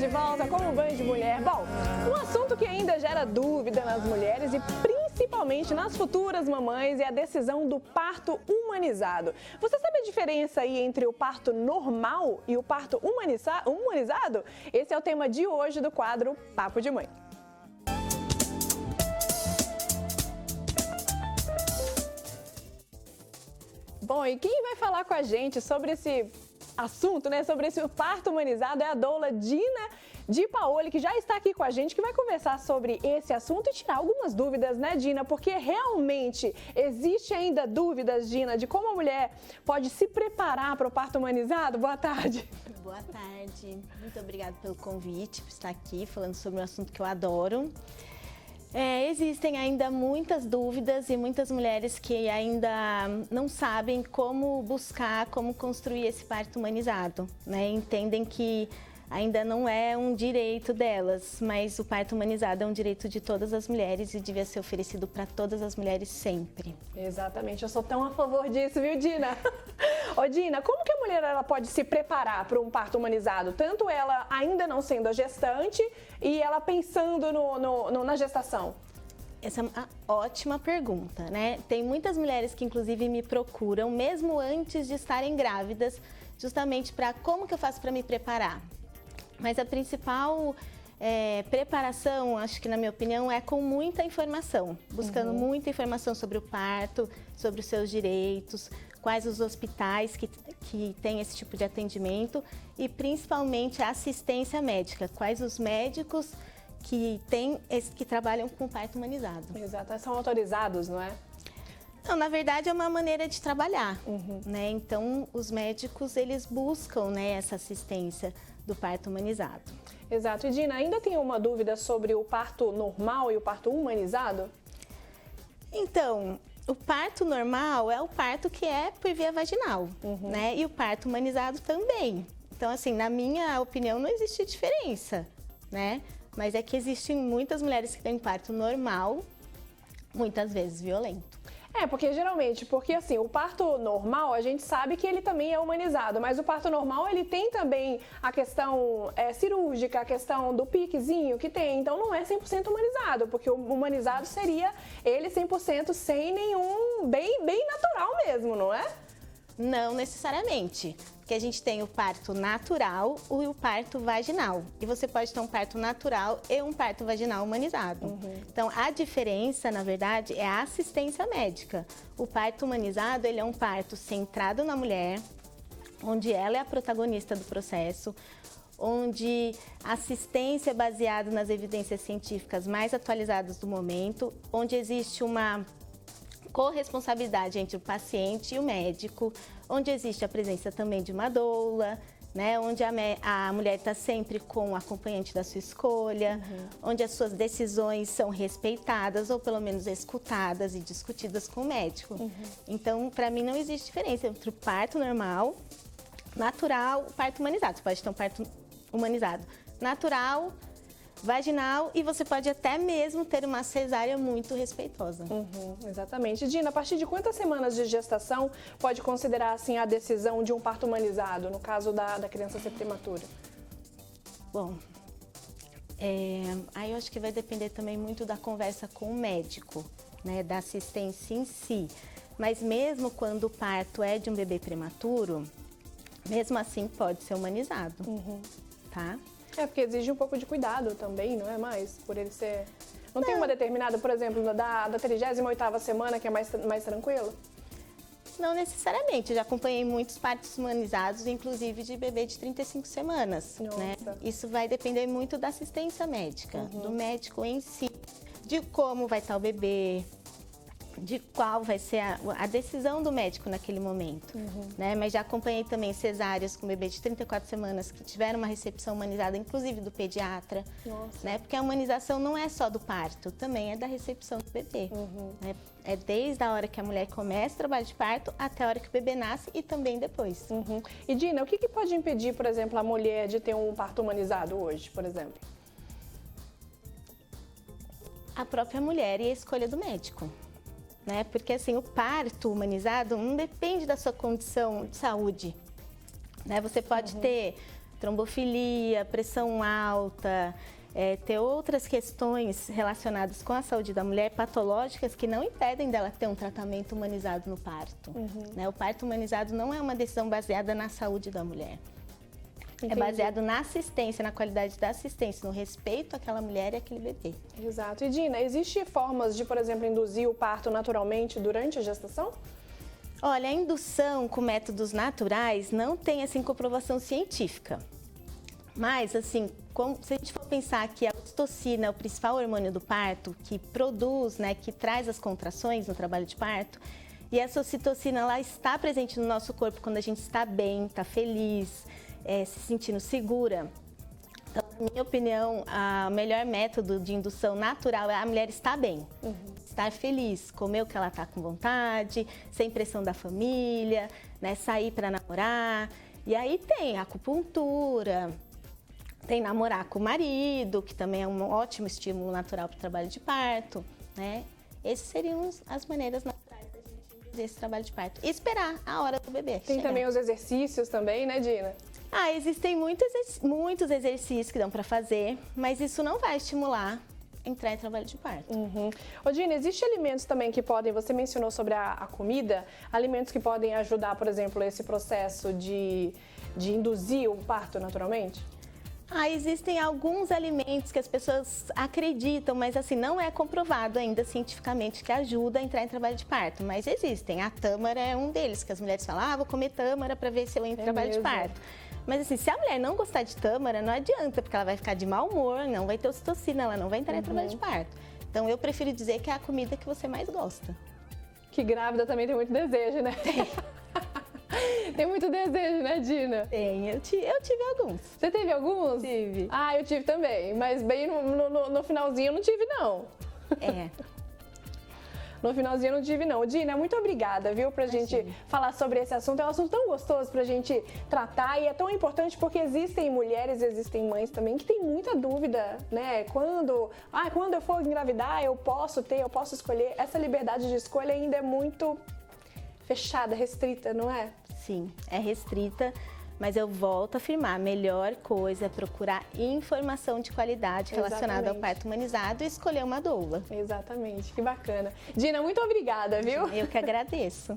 de volta com o Band Mulher. Bom, um assunto que ainda gera dúvida nas mulheres e principalmente nas futuras mamães é a decisão do parto humanizado. Você sabe a diferença aí entre o parto normal e o parto humanizado? Esse é o tema de hoje do quadro Papo de Mãe. Bom, e quem vai falar com a gente sobre esse assunto, né, sobre esse parto humanizado é a doula Dina Di Paoli, que já está aqui com a gente, que vai conversar sobre esse assunto e tirar algumas dúvidas, né, Dina? Porque realmente existe ainda dúvidas, Dina, de como a mulher pode se preparar para o parto humanizado? Boa tarde. Boa tarde. Muito obrigada pelo convite, por estar aqui falando sobre um assunto que eu adoro. Existem ainda muitas dúvidas e muitas mulheres que ainda não sabem como buscar, como construir esse parto humanizado, né? Entendem que ainda não é um direito delas, mas o parto humanizado é um direito de todas as mulheres e devia ser oferecido para todas as mulheres sempre. Exatamente, eu sou tão a favor disso, viu, Dina? Ô, Dina, como que a mulher ela pode se preparar para um parto humanizado? Tanto ela ainda não sendo a gestante e ela pensando na gestação? Essa é uma ótima pergunta, né? Tem muitas mulheres que inclusive me procuram, mesmo antes de estarem grávidas, justamente para como que eu faço para me preparar. Mas a principal preparação, acho que na minha opinião, é com muita informação. Buscando muita informação sobre o parto, sobre os seus direitos, quais os hospitais que têm esse tipo de atendimento e principalmente a assistência médica, quais os médicos que trabalham com parto humanizado. Exato, são autorizados, não é? Não, na verdade é uma maneira de trabalhar, né? Então os médicos eles buscam, né, essa assistência do parto humanizado. Exato. E Dina, ainda tem uma dúvida sobre o parto normal e o parto humanizado? Então, o parto normal é o parto que é por via vaginal, né? E o parto humanizado também. Então, assim, na minha opinião, não existe diferença, né? Mas é que existem muitas mulheres que têm parto normal, muitas vezes violento. Porque assim, o parto normal, a gente sabe que ele também é humanizado, mas o parto normal, ele tem também a questão cirúrgica, a questão do piquezinho que tem, então não é 100% humanizado, porque o humanizado seria ele 100% sem nenhum, bem natural mesmo, não é? Não necessariamente, porque a gente tem o parto natural e o parto vaginal. E você pode ter um parto natural e um parto vaginal humanizado. Então, a diferença, na verdade, é a assistência médica. O parto humanizado, ele é um parto centrado na mulher, onde ela é a protagonista do processo, onde a assistência é baseada nas evidências científicas mais atualizadas do momento, onde existe uma corresponsabilidade entre o paciente e o médico, onde existe a presença também de uma doula, né, onde a mulher está sempre com o acompanhante da sua escolha, onde as suas decisões são respeitadas ou pelo menos escutadas e discutidas com o médico. Então, para mim, não existe diferença entre o parto normal, natural, o parto humanizado. Você pode ter um parto humanizado natural, vaginal e você pode até mesmo ter uma cesárea muito respeitosa. Exatamente. Dina, a partir de quantas semanas de gestação pode considerar assim a decisão de um parto humanizado, no caso da criança ser prematura? Bom, aí eu acho que vai depender também muito da conversa com o médico, né, da assistência em si. Mas mesmo quando o parto é de um bebê prematuro, mesmo assim pode ser humanizado, tá? Porque exige um pouco de cuidado também, não é mais? Por ele ser... Não tem uma determinada, por exemplo, da 38ª semana que é mais tranquilo? Não necessariamente. Eu já acompanhei muitos partos humanizados, inclusive de bebê de 35 semanas. Né? Isso vai depender muito da assistência médica, do médico em si, de como vai estar o bebê, de qual vai ser a decisão do médico naquele momento, né? Mas já acompanhei também cesáreas com bebê de 34 semanas que tiveram uma recepção humanizada, inclusive do pediatra, né? Porque a humanização não é só do parto, também é da recepção do bebê, né? É desde a hora que a mulher começa o trabalho de parto até a hora que o bebê nasce e também depois. E Dina, o que pode impedir, por exemplo, a mulher de ter um parto humanizado hoje, por exemplo? A própria mulher e a escolha do médico. Né? Porque assim, o parto humanizado não depende da sua condição de saúde. Né? Você pode ter trombofilia, pressão alta, ter outras questões relacionadas com a saúde da mulher, patológicas, que não impedem dela ter um tratamento humanizado no parto. Né? O parto humanizado não é uma decisão baseada na saúde da mulher. Entendi. É baseado na assistência, na qualidade da assistência, no respeito àquela mulher e àquele bebê. Exato. E Dina, existem formas de, por exemplo, induzir o parto naturalmente durante a gestação? Olha, a indução com métodos naturais não tem, assim, comprovação científica. Mas, assim, se a gente for pensar que a ocitocina é o principal hormônio do parto, que produz, né, que traz as contrações no trabalho de parto, e essa ocitocina, ela está presente no nosso corpo quando a gente está bem, está feliz, se sentindo segura. Então, na minha opinião, o melhor método de indução natural é a mulher estar bem, estar feliz, comer o que ela está com vontade, sem pressão da família, né, sair para namorar. E aí tem a acupuntura, tem namorar com o marido, que também é um ótimo estímulo natural para o trabalho de parto, né? Essas seriam as maneiras naturais da gente induzir esse trabalho de parto. E esperar a hora do bebê Tem chegar. também os exercícios também, né, Dina? Existem muitos exercícios que dão para fazer, mas isso não vai estimular entrar em trabalho de parto. Ô, Dina, existem alimentos também que podem, você mencionou sobre a comida, alimentos que podem ajudar, por exemplo, esse processo de induzir o parto naturalmente? Existem alguns alimentos que as pessoas acreditam, mas assim, não é comprovado ainda cientificamente que ajuda a entrar em trabalho de parto, mas existem. A tâmara é um deles, que as mulheres falam, vou comer tâmara para ver se eu entro em trabalho de parto. Mas assim, se a mulher não gostar de tâmara, não adianta, porque ela vai ficar de mau humor, não vai ter ocitocina, ela não vai entrar em trabalho de parto. Então eu prefiro dizer que é a comida que você mais gosta. Que grávida também tem muito desejo, né? Tem muito desejo, né, Dina? Tem, eu tive alguns. Você teve alguns? Tive. Eu tive também, mas bem no finalzinho eu não tive, não. No finalzinho eu não tive, não. Dina, muito obrigada, viu, pra gente falar sobre esse assunto. É um assunto tão gostoso pra gente tratar e é tão importante porque existem mulheres, existem mães também que têm muita dúvida, né? Quando eu for engravidar, eu posso escolher. Essa liberdade de escolha ainda é muito fechada, restrita, não é? Sim, é restrita, mas eu volto a afirmar, a melhor coisa é procurar informação de qualidade relacionada ao parto humanizado e escolher uma doula. Exatamente, que bacana. Dina, muito obrigada, viu? Eu que agradeço.